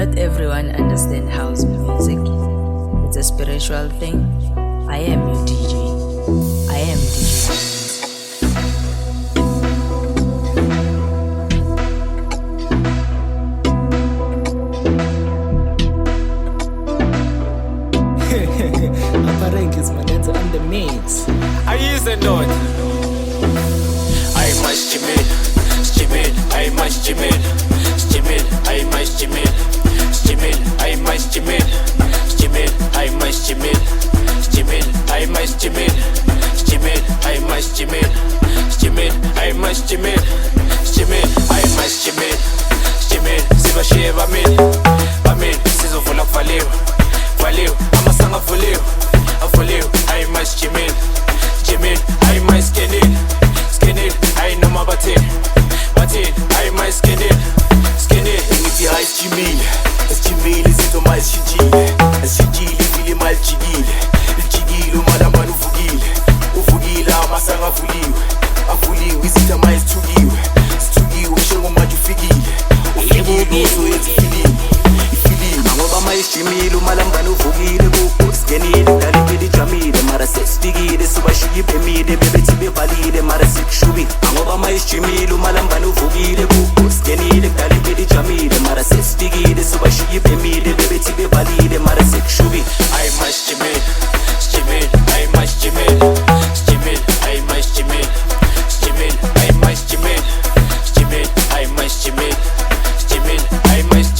Not everyone understands house music. It's a spiritual thing. I am your DJ. I am DJ. Aparenkis manenza on the mix. I use the note. I must Jimil, Jimil, I must Jimil, Jimil, I must Jimil, Jimil, I must Jimil, Jimil, I must Jimil, Jimil, I must Jimil, Jimil, I must Jimil, Jimil, I must Jimil, Jimil, I must Jimil, Jimil, sibashiye bamil, sizovula kuvaliwe, amasanga avuliwe, I must Jimil, I must skinil, I noma bathini, I must skinil, ngithi hayi sijimile, izinto mazishintshile, ivile malijikile, umalambane uvukile, amasanga avuliwe, izinto mazithukiwe, ngisho ngomanje ufikile, uzoyenza ifilimu, ngoba mayisijimile, umalambane uvukile, kubo skenile, kudala ijamile, mara sesifikile, sibashiye iphemile, bebethi bevalile, mara sikushubile, ngoba mayisijimile, umalambane uvukile, kubo skenile, kudala ijamile, mara sesifikile, sibashiye iphemile, bebethi bevalile, mara sikushubile. I must Jimil, I must Jimil, I must Jimil, I must Jimil, I must Jimil, I must Jimil, I must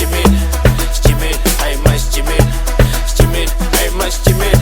Jimil, I must Jimil.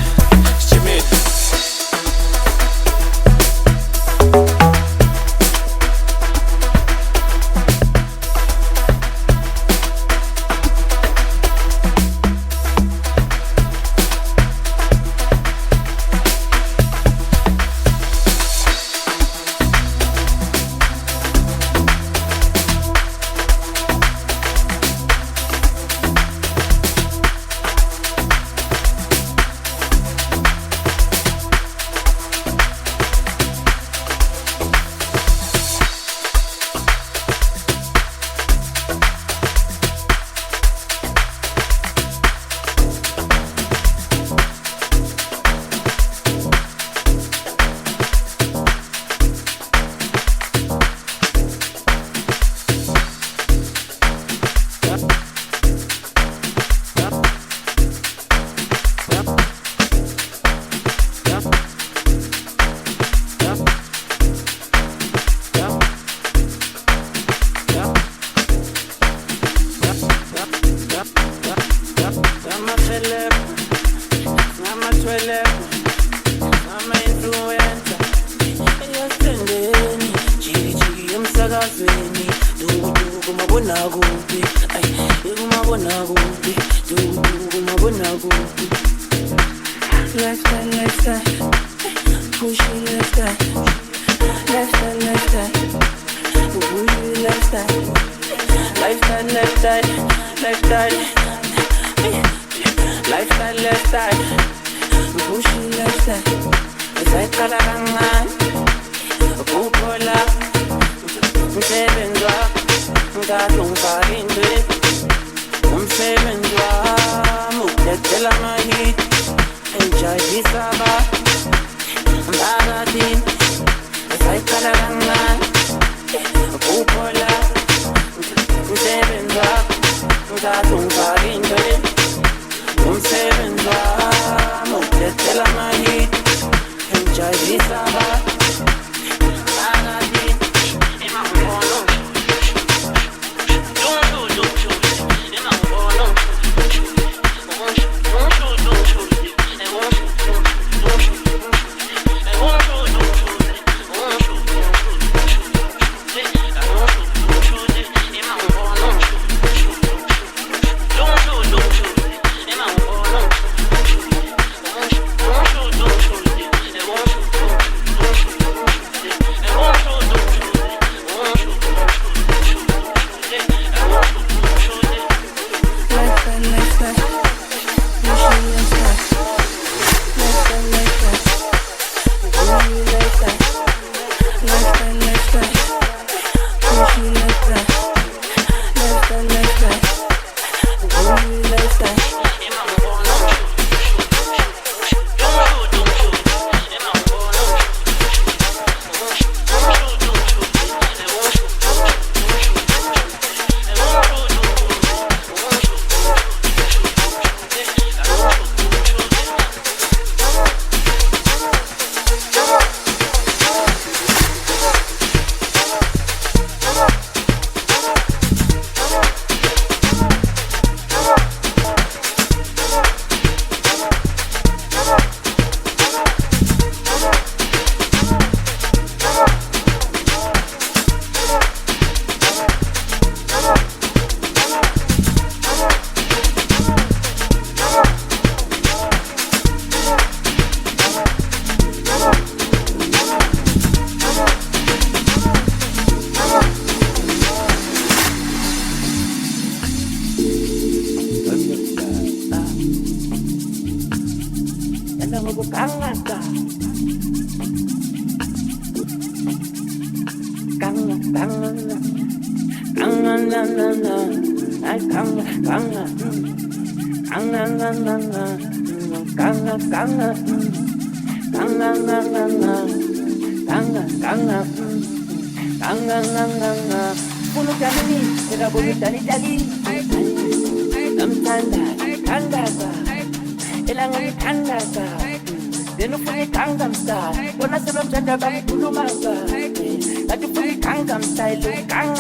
Gangnam Style, when I said I'm trying to back to my side, like the free Gangnam Style, Gangnam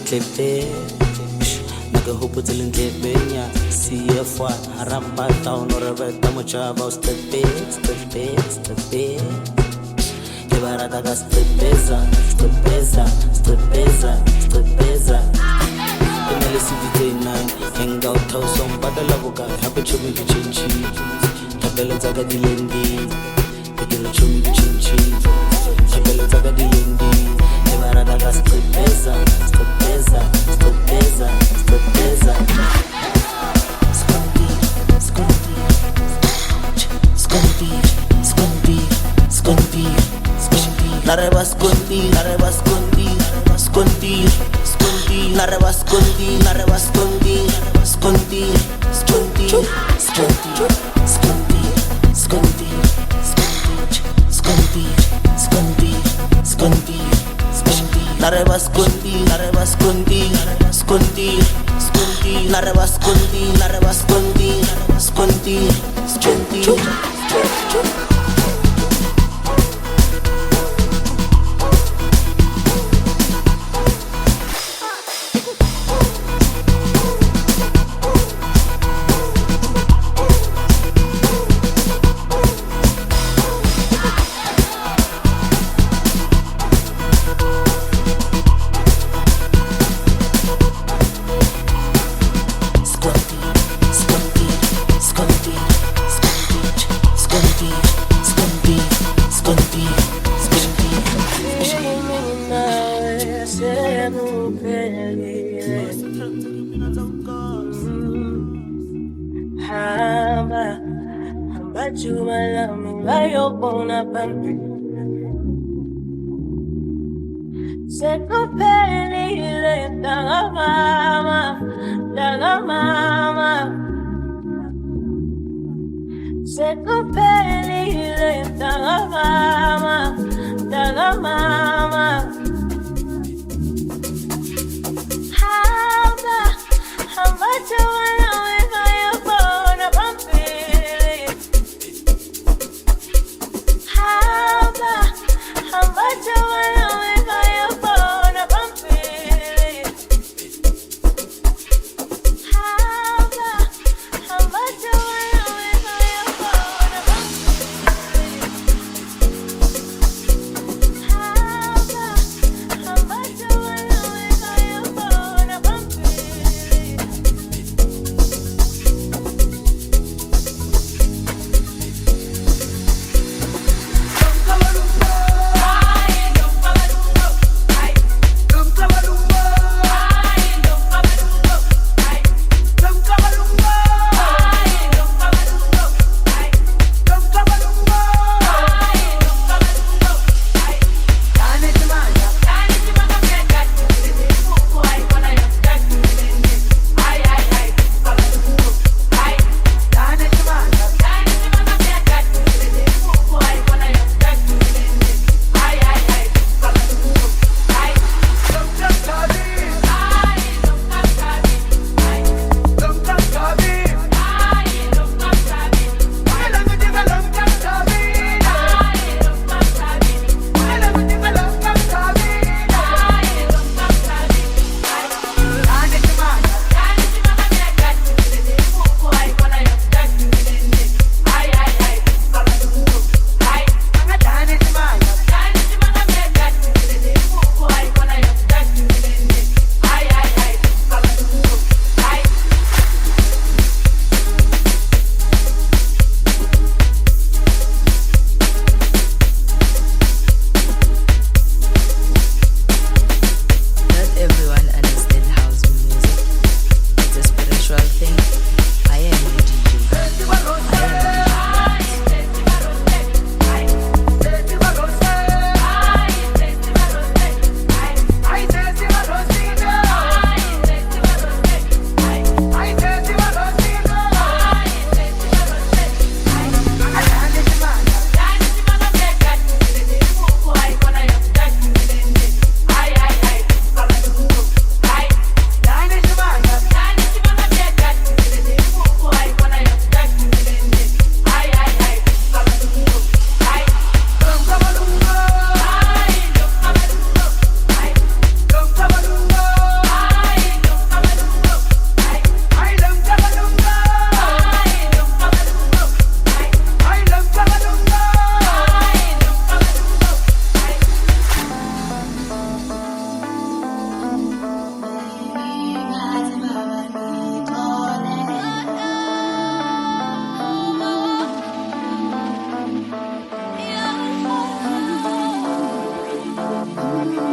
Clepe Nigga hope till in Clepenya CF1 Haramba town or a beta mochava Stepe Kebarata stepeza MLCD9 hang out house on Badalabuka Happy chumi chinchi Tabela zaga dilendi Pedilo chumi chinchi Tabela zaga dilendi Kebarata stepeza Nareba scondi Money